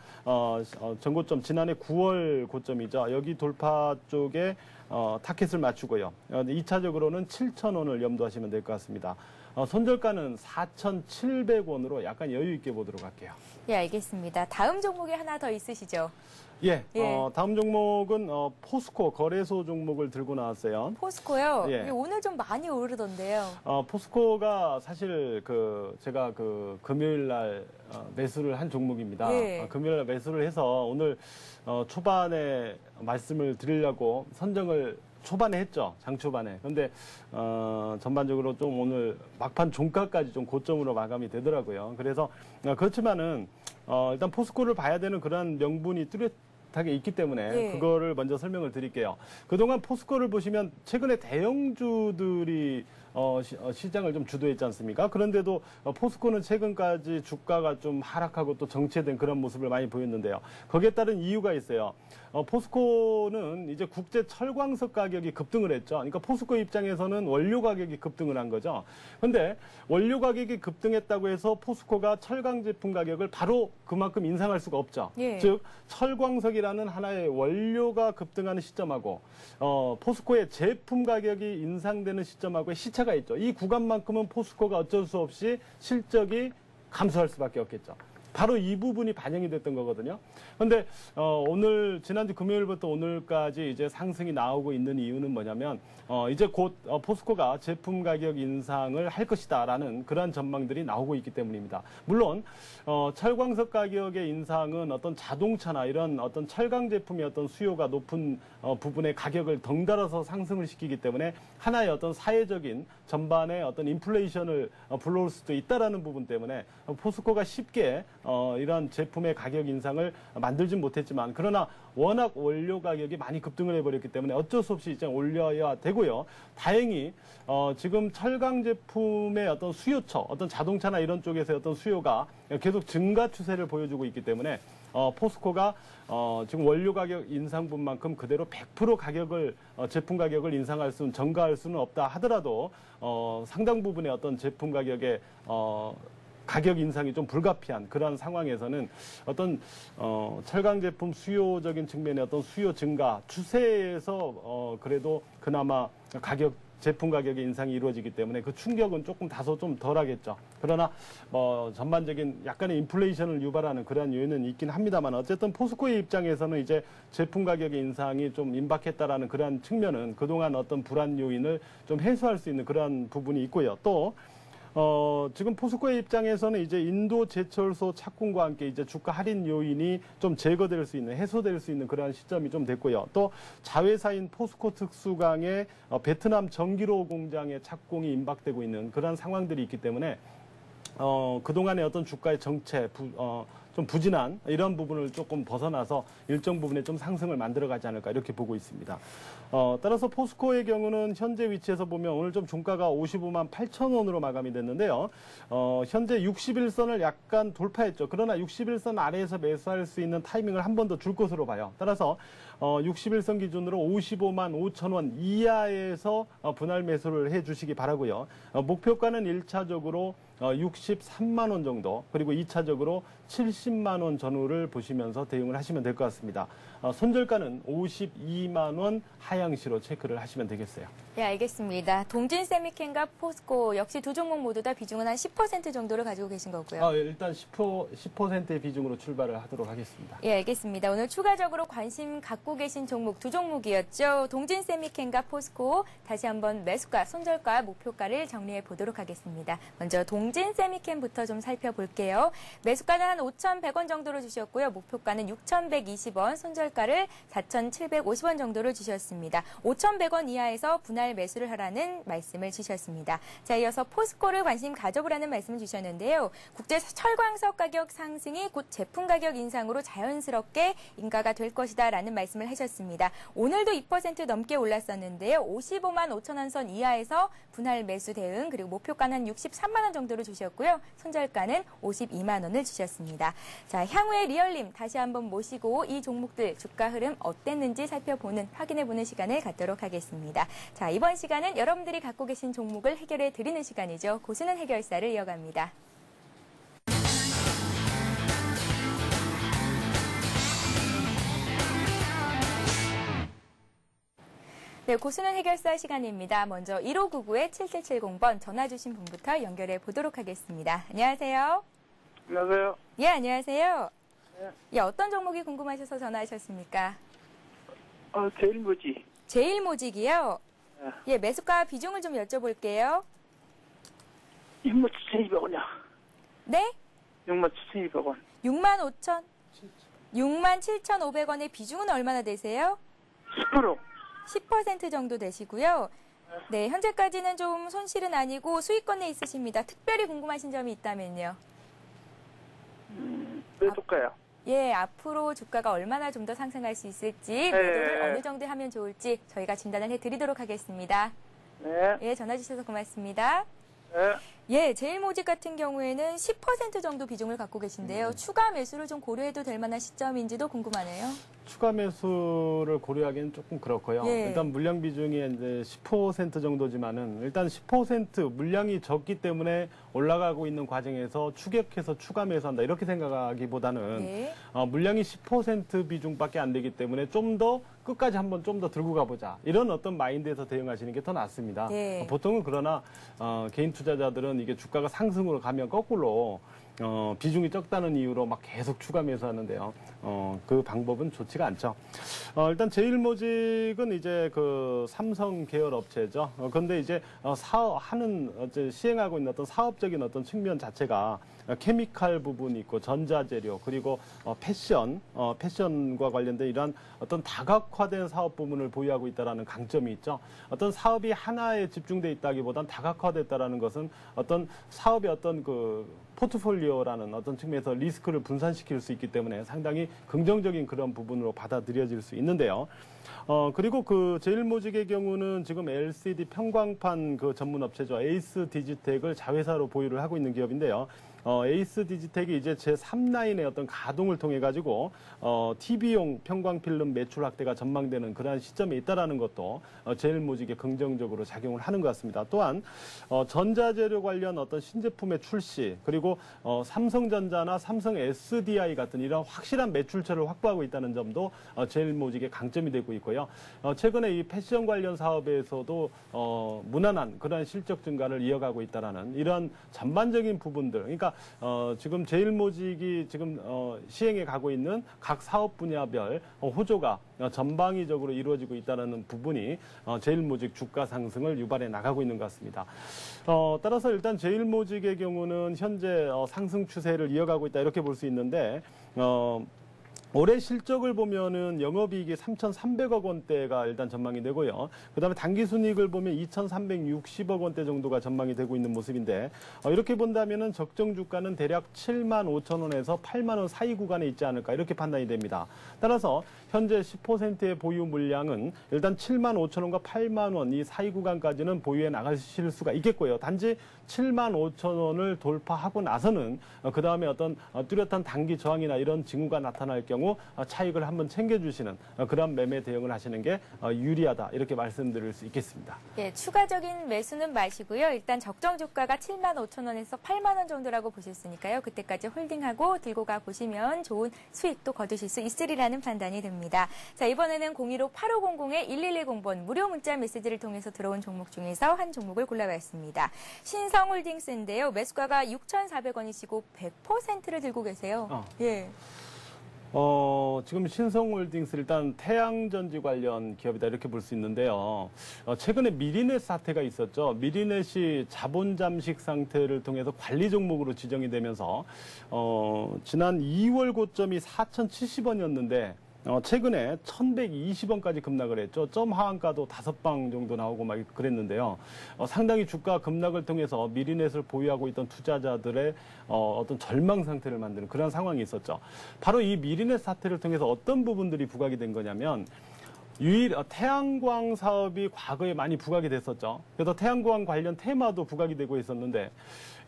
전고점 지난해 9월 고점이죠. 여기 돌파 쪽에 타켓을 맞추고요. 2차적으로는 7,000원을 염두하시면 될 것 같습니다. 손절가는 4,700원으로 약간 여유 있게 보도록 할게요. 예, 알겠습니다. 다음 종목이 하나 더 있으시죠? 예, 예. 다음 종목은 포스코 거래소 종목을 들고 나왔어요. 포스코요? 예. 오늘 좀 많이 오르던데요. 포스코가 사실 제가 금요일 날 매수를 한 종목입니다. 예. 금요일 날 매수를 해서 오늘 초반에 말씀을 드리려고 선정을 초반에 했죠. 장 초반에. 그런데 전반적으로 좀 오늘 막판 종가까지 좀 고점으로 마감이 되더라고요. 그래서 그렇지만은 일단 포스코를 봐야 되는 그런 명분이 비슷하게 있기 때문에 예. 그거를 먼저 설명을 드릴게요. 그동안 포스코를 보시면 최근에 대형주들이 시장을 좀 주도했지 않습니까? 그런데도 포스코는 최근까지 주가가 좀 하락하고 또 정체된 그런 모습을 많이 보였는데요. 거기에 따른 이유가 있어요. 포스코는 이제 국제 철광석 가격이 급등을 했죠. 그러니까 포스코 입장에서는 원료 가격이 급등을 한 거죠. 근데 원료 가격이 급등했다고 해서 포스코가 철강 제품 가격을 바로 그만큼 인상할 수가 없죠. 예. 즉 철광석이라는 하나의 원료가 급등하는 시점하고 포스코의 제품 가격이 인상되는 시점하고의 시차가 있죠. 이 구간만큼은 포스코가 어쩔 수 없이 실적이 감소할 수밖에 없겠죠. 바로 이 부분이 반영이 됐던 거거든요. 그런데 오늘 지난주 금요일부터 오늘까지 이제 상승이 나오고 있는 이유는 뭐냐면 이제 곧 포스코가 제품 가격 인상을 할 것이다라는 그러한 전망들이 나오고 있기 때문입니다. 물론 철광석 가격의 인상은 어떤 자동차나 이런 어떤 철강 제품의 어떤 수요가 높은 부분의 가격을 덩달아서 상승을 시키기 때문에 하나의 어떤 사회적인 전반의 어떤 인플레이션을 불러올 수도 있다라는 부분 때문에 포스코가 쉽게 이런 제품의 가격 인상을 만들진 못했지만 그러나 워낙 원료 가격이 많이 급등을 해버렸기 때문에 어쩔 수 없이 이제 올려야 되고요. 다행히 지금 철강 제품의 어떤 수요처, 어떤 자동차나 이런 쪽에서의 어떤 수요가 계속 증가 추세를 보여주고 있기 때문에 포스코가 지금 원료 가격 인상분만큼 그대로 100% 가격을 제품 가격을 인상할 수는 전가할 수는 없다 하더라도 상당 부분의 어떤 제품 가격의 가격 인상이 좀 불가피한 그런 상황에서는 어떤 철강 제품 수요적인 측면의 어떤 수요 증가 추세에서 그래도 그나마 제품 가격의 인상이 이루어지기 때문에 그 충격은 조금 다소 좀 덜하겠죠. 그러나 전반적인 약간의 인플레이션을 유발하는 그러한 요인은 있긴 합니다만 어쨌든 포스코의 입장에서는 이제 제품 가격의 인상이 좀 임박했다라는 그러한 측면은 그동안 어떤 불안 요인을 좀 해소할 수 있는 그러한 부분이 있고요. 또 지금 포스코의 입장에서는 이제 인도 제철소 착공과 함께 이제 주가 할인 요인이 좀 제거될 수 있는, 해소될 수 있는 그러한 시점이 좀 됐고요. 또 자회사인 포스코 특수강의 베트남 전기로 공장의 착공이 임박되고 있는 그런 상황들이 있기 때문에 그동안의 어떤 주가의 정체, 좀 부진한 이런 부분을 조금 벗어나서 일정 부분에 좀 상승을 만들어가지 않을까 이렇게 보고 있습니다. 따라서 포스코의 경우는 현재 위치에서 보면 오늘 좀 종가가 55만 8천 원으로 마감이 됐는데요. 현재 61선을 약간 돌파했죠. 그러나 61선 아래에서 매수할 수 있는 타이밍을 한 번 더 줄 것으로 봐요. 따라서 61선 기준으로 55만 5천 원 이하에서 분할 매수를 해주시기 바라고요. 목표가는 1차적으로 63만 원 정도, 그리고 2차적으로 70만 원 전후를 보시면서 대응을 하시면 될 것 같습니다. 손절가는 52만 원 하향시로 체크를 하시면 되겠어요. 네, 알겠습니다. 동진 세미캔과 포스코 역시 두 종목 모두 다 비중은 한 10% 정도를 가지고 계신 거고요. 일단 10%의 비중으로 출발을 하도록 하겠습니다. 예, 알겠습니다. 오늘 추가적으로 관심 갖고 계신 종목 두 종목이었죠. 동진 세미캔과 포스코 다시 한번 매수가, 손절가, 목표가를 정리해 보도록 하겠습니다. 먼저 동진 세미캔부터 좀 살펴볼게요. 매수가는 한 5,100원 정도로 주셨고요. 목표가는 6,120원, 손절가를 4,750원 정도를 주셨습니다. 5,100원 이하에서 분할 매수를 하라는 말씀을 주셨습니다. 자, 이어서 포스코를 관심 가져보라는 말씀을 주셨는데요. 국제 철광석 가격 상승이 곧 제품 가격 인상으로 자연스럽게 인가가 될 것이다라는 말씀을 하셨습니다. 오늘도 2% 넘게 올랐었는데요. 55만 5천 원 선 이하에서 분할 매수 대응, 그리고 목표가는 63만 원 정도를 주셨고요. 손절가는 52만 원을 주셨습니다. 자, 향후의 리얼님 다시 한번 모시고 이 종목들 주가 흐름 어땠는지 살펴보는, 확인해보는 시간을 갖도록 하겠습니다. 자, 이번 시간은 여러분들이 갖고 계신 종목을 해결해 드리는 시간이죠. 고수는 해결사를 이어갑니다. 네, 고수는 해결사 시간입니다. 먼저 1599-7770번 전화 주신 분부터 연결해 보도록 하겠습니다. 안녕하세요. 안녕하세요. 예, 안녕하세요. 네. 예, 어떤 종목이 궁금하셔서 전화하셨습니까? 제일모지. 제일모직이요? 네. 예, 매수가 비중을 좀 여쭤볼게요. 67,200원이요. 네? 67,200원. 65,000? 67,500원의 비중은 얼마나 되세요? 10%. 10% 정도 되시고요. 네, 현재까지는 좀 손실은 아니고 수익권에 있으십니다. 특별히 궁금하신 점이 있다면요. 매도가요. 예, 앞으로 주가가 얼마나 좀 더 상승할 수 있을지, 매도를 어느 정도 하면 좋을지 저희가 진단을 해드리도록 하겠습니다. 네. 예, 전화 주셔서 고맙습니다. 네. 예, 제일모직 같은 경우에는 10% 정도 비중을 갖고 계신데요. 추가 매수를 좀 고려해도 될 만한 시점인지도 궁금하네요. 추가 매수를 고려하기는 조금 그렇고요. 예. 일단 물량 비중이 이제 10% 정도지만은 일단 10% 물량이 적기 때문에 올라가고 있는 과정에서 추격해서 추가 매수한다 이렇게 생각하기보다는 네. 물량이 10% 비중밖에 안 되기 때문에 좀 더 끝까지 한번 좀 더 들고 가보자 이런 어떤 마인드에서 대응하시는 게 더 낫습니다. 네. 보통은 그러나 개인 투자자들은 이게 주가가 상승으로 가면 거꾸로 비중이 적다는 이유로 막 계속 추가 매수하는데요. 그 방법은 좋지가 않죠. 일단 제일모직은 이제 그 삼성 계열 업체죠. 그런데 이제 시행하고 있는 어떤 사업적인 어떤 측면 자체가 케미칼 부분이 있고 전자재료 그리고 패션과 관련된 이러한 어떤 다각화된 사업 부문을 보유하고 있다라는 강점이 있죠. 어떤 사업이 하나에 집중돼 있다기보단 다각화됐다라는 것은 어떤 사업의 어떤 그 포트폴리오라는 어떤 측면에서 리스크를 분산시킬 수 있기 때문에 상당히 긍정적인 그런 부분으로 받아들여질 수 있는데요. 그리고 그 제일모직의 경우는 지금 LCD 평광판 그 전문 업체죠. 에이스 디지텍을 자회사로 보유를 하고 있는 기업인데요. 에이스 디지텍이 이제 제3라인의 어떤 가동을 통해 가지고 TV용 평광필름 매출 확대가 전망되는 그러한 시점에 있다라는 것도 제일모직에 긍정적으로 작용을 하는 것 같습니다. 또한 전자재료 관련 어떤 신제품의 출시 그리고 삼성전자나 삼성 SDI 같은 이런 확실한 매출처를 확보하고 있다는 점도 제일모직의 강점이 되고 있고요. 최근에 이 패션 관련 사업에서도 무난한 그러한 실적 증가를 이어가고 있다라는 이러한 전반적인 부분들, 그러니까 지금 제일모직이 지금 시행해 가고 있는 각 사업 분야별 호조가 전방위적으로 이루어지고 있다는 부분이 제일모직 주가 상승을 유발해 나가고 있는 것 같습니다. 따라서 일단 제일모직의 경우는 현재 상승 추세를 이어가고 있다 이렇게 볼 수 있는데 올해 실적을 보면은 영업이익이 3,300억 원대가 일단 전망이 되고요. 그다음에 당기순이익을 보면 2,360억 원대 정도가 전망이 되고 있는 모습인데 이렇게 본다면은 적정 주가는 대략 7만 5천 원에서 8만 원 사이 구간에 있지 않을까 이렇게 판단이 됩니다. 따라서 현재 10%의 보유 물량은 일단 7만 5천 원과 8만 원 이 사이 구간까지는 보유해 나가실 수가 있겠고요. 단지 7만 5천 원을 돌파하고 나서는 그다음에 어떤 뚜렷한 단기 저항이나 이런 징후가 나타날 경우 차익을 한번 챙겨주시는 그런 매매 대응을 하시는 게 유리하다 이렇게 말씀드릴 수 있겠습니다. 예, 추가적인 매수는 마시고요. 일단 적정 주가가 7만 5천 원에서 8만 원 정도라고 보셨으니까요. 그때까지 홀딩하고 들고 가 보시면 좋은 수익도 거두실 수 있으리라는 판단이 듭니다. 자, 이번에는 015-8500-1110번 무료 문자 메시지를 통해서 들어온 종목 중에서 한 종목을 골라봤습니다. 신성홀딩스인데요. 매수가가 6,400원이시고 100%를 들고 계세요. 예. 지금 신성홀딩스 일단 태양전지 관련 기업이다 이렇게 볼 수 있는데요. 최근에 미리넷 사태가 있었죠. 미리넷이 자본 잠식 상태를 통해서 관리 종목으로 지정이 되면서 지난 2월 고점이 4,070원이었는데 최근에 1,120원까지 급락을 했죠. 점 하한가도 5방 정도 나오고 막 그랬는데요. 상당히 주가 급락을 통해서 미리넷을 보유하고 있던 투자자들의 어떤 절망 상태를 만드는 그런 상황이 있었죠. 바로 이 미리넷 사태를 통해서 어떤 부분들이 부각이 된 거냐면 태양광 사업이 과거에 많이 부각이 됐었죠. 그래서 태양광 관련 테마도 부각이 되고 있었는데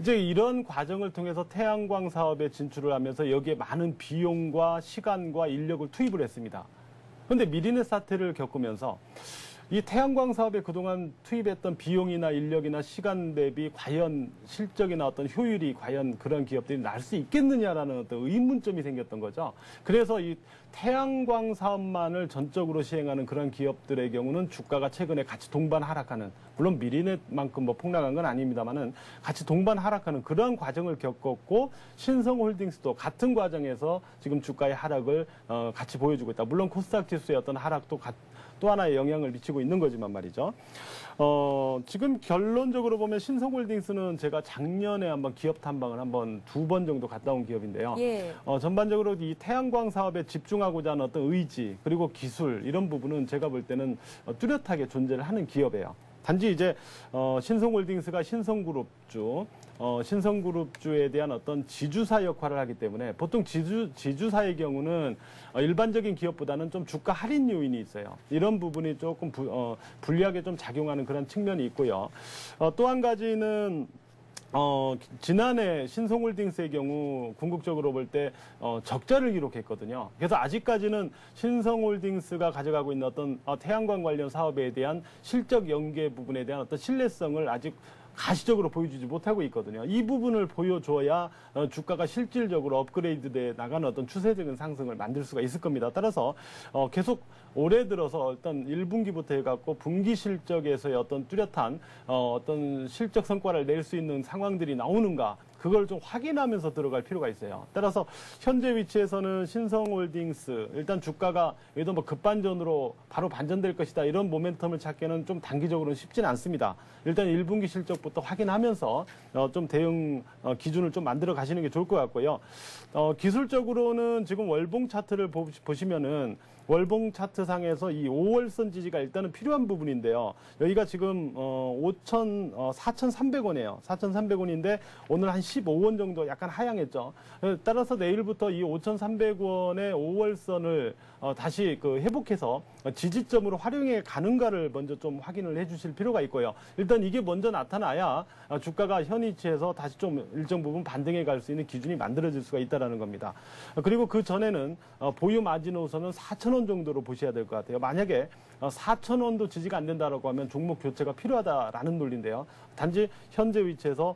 이제 이런 과정을 통해서 태양광 사업에 진출을 하면서 여기에 많은 비용과 시간과 인력을 투입을 했습니다. 그런데 미리넷 사태를 겪으면서 이 태양광 사업에 그동안 투입했던 비용이나 인력이나 시간 대비 과연 실적이나 어떤 효율이 과연 그런 기업들이 날 수 있겠느냐라는 어떤 의문점이 생겼던 거죠. 그래서 이 태양광 사업만을 전적으로 시행하는 그런 기업들의 경우는 주가가 최근에 같이 동반 하락하는, 물론 미리넷만큼 뭐 폭락한 건 아닙니다만은 같이 동반 하락하는 그런 과정을 겪었고, 신성홀딩스도 같은 과정에서 지금 주가의 하락을 같이 보여주고 있다. 물론 코스닥 지수의 어떤 하락도 또 하나의 영향을 미치고 있는 거지만 말이죠. 지금 결론적으로 보면 신성홀딩스는 제가 작년에 한번 기업 탐방을 한번 2번 정도 갔다 온 기업인데요. 예. 전반적으로 이 태양광 사업에 집중하고자 하는 어떤 의지 그리고 기술 이런 부분은 제가 볼 때는 뚜렷하게 존재를 하는 기업이에요. 단지 이제 신성홀딩스가 신성그룹주에 대한 어떤 지주사 역할을 하기 때문에 보통 지주사의 경우는 일반적인 기업보다는 좀 주가 할인 요인이 있어요. 이런 부분이 조금 불리하게 좀 작용하는 그런 측면이 있고요. 또 한 가지는 지난해 신성홀딩스의 경우 궁극적으로 볼 때 적자를 기록했거든요. 그래서 아직까지는 신성홀딩스가 가져가고 있는 어떤 태양광 관련 사업에 대한 실적 연계 부분에 대한 어떤 신뢰성을 아직 가시적으로 보여주지 못하고 있거든요. 이 부분을 보여줘야 주가가 실질적으로 업그레이드돼 나가는 어떤 추세적인 상승을 만들 수가 있을 겁니다. 따라서 계속 올해 들어서 일단 1분기부터 해갖고 분기 실적에서의 어떤 뚜렷한 어떤 실적 성과를 낼 수 있는 상황들이 나오는가, 그걸 좀 확인하면서 들어갈 필요가 있어요. 따라서 현재 위치에서는 신성홀딩스 일단 주가가 예도 뭐 급반전으로 바로 반전될 것이다 이런 모멘텀을 찾기는 좀 단기적으로는 쉽지는 않습니다. 일단 1분기 실적부터 확인하면서 좀 대응 기준을 좀 만들어 가시는 게 좋을 것 같고요. 기술적으로는 지금 월봉 차트를 보시면은 월봉 차트상에서 이 5월선 지지가 일단은 필요한 부분인데요. 여기가 지금 4,300원이에요. 4,300원인데 오늘 한 15원 정도 약간 하향했죠. 따라서 내일부터 이 5,300원의 5월선을 다시 회복해서 지지점으로 활용해 가는가를 먼저 좀 확인을 해 주실 필요가 있고요. 일단 이게 먼저 나타나야 주가가 현 위치에서 다시 좀 일정 부분 반등해 갈 수 있는 기준이 만들어질 수가 있다는 겁니다. 그리고 그 전에는 보유 마지노선은 4,000원 정도로 보셔야 될 것 같아요. 만약에 4,000원도 지지가 안 된다라고 하면 종목 교체가 필요하다라는 논리인데요. 단지 현재 위치에서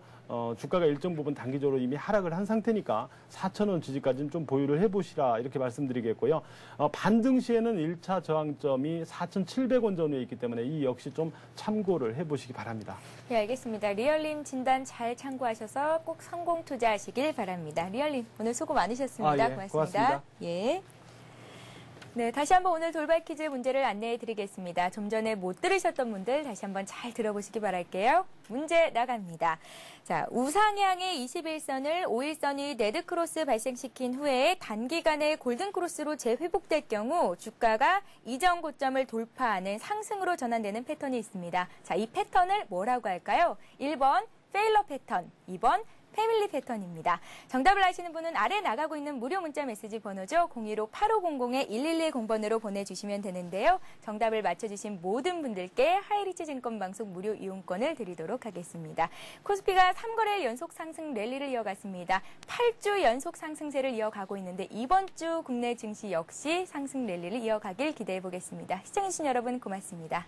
주가가 일정 부분 단기적으로 이미 하락을 한 상태니까 4,000원 지지까지는 좀 보유를 해보시라 이렇게 말씀드리겠고요. 반등 시에는 1차 저항점이 4,700원 전후에 있기 때문에 이 역시 좀 참고를 해보시기 바랍니다. 네, 알겠습니다. 리얼님 진단 잘 참고하셔서 꼭 성공 투자하시길 바랍니다. 리얼님 오늘 수고 많으셨습니다. 예, 고맙습니다. 고맙습니다. 예. 네, 다시 한번 오늘 돌발 퀴즈 문제를 안내해 드리겠습니다. 좀 전에 못 들으셨던 분들 다시 한번 잘 들어보시기 바랄게요. 문제 나갑니다. 자, 우상향의 21선을 5일선이 레드크로스 발생시킨 후에 단기간에 골든크로스로 재회복될 경우 주가가 이전 고점을 돌파하는 상승으로 전환되는 패턴이 있습니다. 자, 이 패턴을 뭐라고 할까요? 1번 페일러 패턴, 2번 패밀리 패턴입니다. 정답을 아시는 분은 아래 나가고 있는 무료 문자 메시지 번호죠. 015-8500-1110번으로 보내주시면 되는데요. 정답을 맞춰주신 모든 분들께 하이리치 증권방송 무료 이용권을 드리도록 하겠습니다. 코스피가 3거래일 연속 상승 랠리를 이어갔습니다. 8주 연속 상승세를 이어가고 있는데 이번 주 국내 증시 역시 상승 랠리를 이어가길 기대해 보겠습니다. 시청해주신 여러분 고맙습니다.